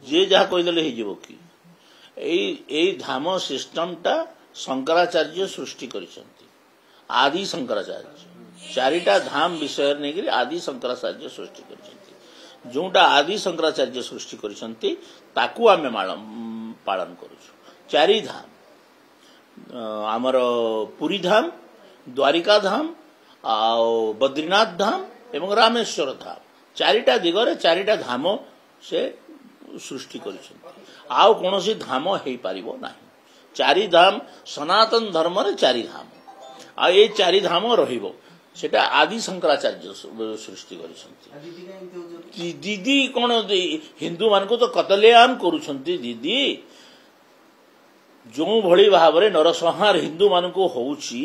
जे जहाँ कहीदे कि एई धाम सिस्टमटा शंकराचार्य सृष्टि करिसंती आदि शंकराचार्य चारिटा धाम विषय नहीं आदि शंकराचार्य सृष्टि करिसंती जोटा आदि शंकराचार्य सृष्टि करिसंती ताकू आमे पालन करूछु चारि धाम आमर पुरी धाम द्वारिका धाम आ बद्रीनाथ धाम एवं रामेश्वर धाम चारिटा दिगरे चारिटा धाम से सृष्टि करिसंती आउ कोनोसी धाम हेई पारिबो नाही चारि धाम सनातन धर्म रे चारि धाम आ ए चारि धाम रहिबो सेटा आदि शंकराचार्य सृष्टि करिसंती दीदी कोन हिंदू मान को तो कतलेआम करूछंती दीदी जो भली भाव रे नरसंहार हिंदू मान को होउची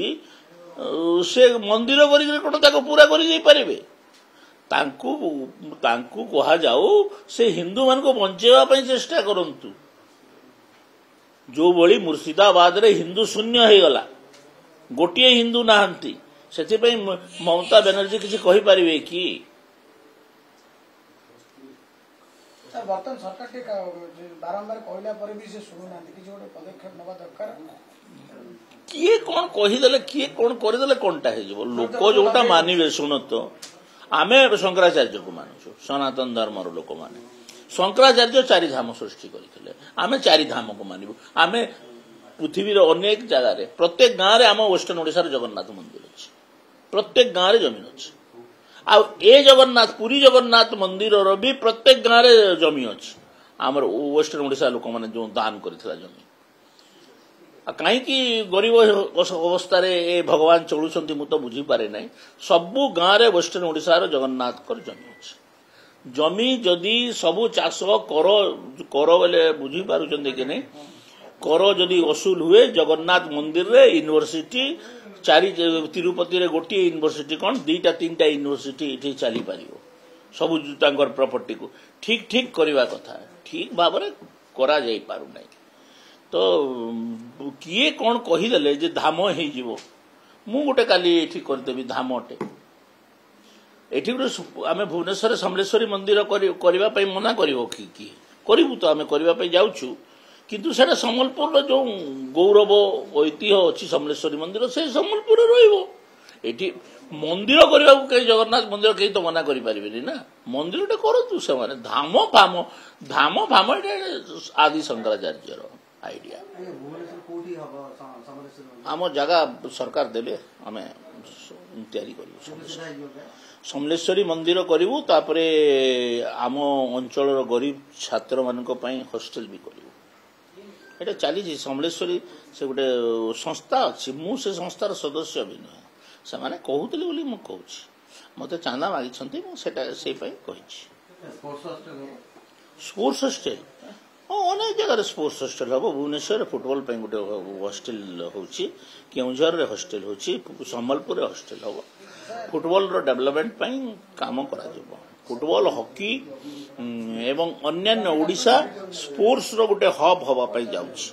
से मंदिर करी कोन ताको पूरा करी जाई परिबे तांकू कहा जाऊ से हिंदू मान को बंचेवा पई चेष्टा करंतु जो भली मुर्शिदाबाद रे हिंदू शून्य हो गला गोटे हिंदू नाहंती से ममता बनर्जी किसी कहि परिबे कि बर्तन सरकार बारंबार कहला पर भी से सुनु नांती किसी गोटे पदक्षेप नबा दरकार किए कोन कहिदेले किए कोन करिदेले कोनटा हे जबो लोक जोटा मानिबे सुनो तो आमे शंकराचार्य को मानुछु सनातन धर्म रो लोक माने शंकराचार्य चारि धाम सृष्टि करथिले आमे चारि धाम को मानिबो आमे पृथ्वी रो अनेक जगह रे प्रत्येक गांव रे आम वेस्टर्न ओडिसा रे जगन्नाथ मंदिर अछि प्रत्येक गांव रे जमीन अछि आ ए जगन्नाथ पुरी जगन्नाथ मंदिर रो भी प्रत्येक गांव रे जमीन अछि हमर वेस्टर्न ओडिसा लोक माने जो दान करथिला जमीन कहीं गरीब अवस्था रे भगवान चलुंट मु तो बुझी पारे ना सबू गाँव रे वेस्टर्न ओडिशा रो जगन्नाथ कर जमी अच्छे जमी जदि सबू चाष कर बोले बुझी पारुचंदी कि नहीं कर जदि वसूल हुए जगन्नाथ मंदिर रे यूनिवर्सिटी चारि तिरुपति रे गोटे यूनिवर्सिटी कौन दीटा तीनटा यूनिवर्सिटी इठी चली पारिबो सबू तांकर प्रॉपर्टी को ठीक ठीक करवा कथा ठीक भाव रे करा जाई पारु नहीं तो किए कौन कहीदेले जे धाम हो मु गोटे काली एठी करदेवी धामटे एठी आमे भुवनेश्वर समलेश्वरी मंदिर करबा पई मना करिवो कि करिवु तो आमे करबा पई जाउछु किंतु सेटा संबलपुर जो गौरव ऐतिह्य अछि समलेश्वरी मंदिर से संबलपुर रहिबो एठी मंदिर करबा के जगन्नाथ मंदिर के तो मना करि परिबेनी ना मंदिरटा करतु से माने धाम फाम आदि शंकराचार्य रो आइडिया आम जगह सरकार देले आमे तैयारी करू समलेश्वरी मंदिर करू तापरे आम अंचल गरीब छात्र मानक पई हॉस्टल भी करू एटा चली समलेश्वरी से गोटे संस्था अच्छी मु से संस्थार सदस्य भी नुहे से माने कहूतले बोली मु कहूची मते चांदा मागी छंती मु सेटा से पई कहिछि स्पोर्ट्स हॉस्टल अनेक जगह स्पोर्ट्स हॉस्टल हम भुवनेश्वर फुटबॉल गोटे हॉस्टल होची केउझर रे हॉस्टल होची संबलपुर हॉस्टल हम फुटबॉल रो डेवलपमेंट पई काम करा जबो फुटबॉल हॉकी एवं अन्यान्य ओडिशा स्पोर्ट्स रो गोटे हब हवा पई जाउची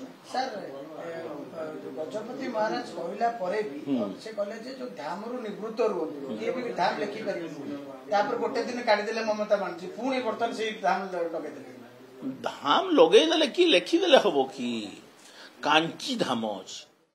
गजपति महाराज कहला परे भी से कहले जे जो धाम रो निवृत्त रुहंतु ये भी धाम लेखि परिबो तापर गोटे दिन काढी देले ममता बानची पुणी बर्तन से धाम लगे देले धाम लगे कि लेखिदेले हम कि कांची धाम अच्छी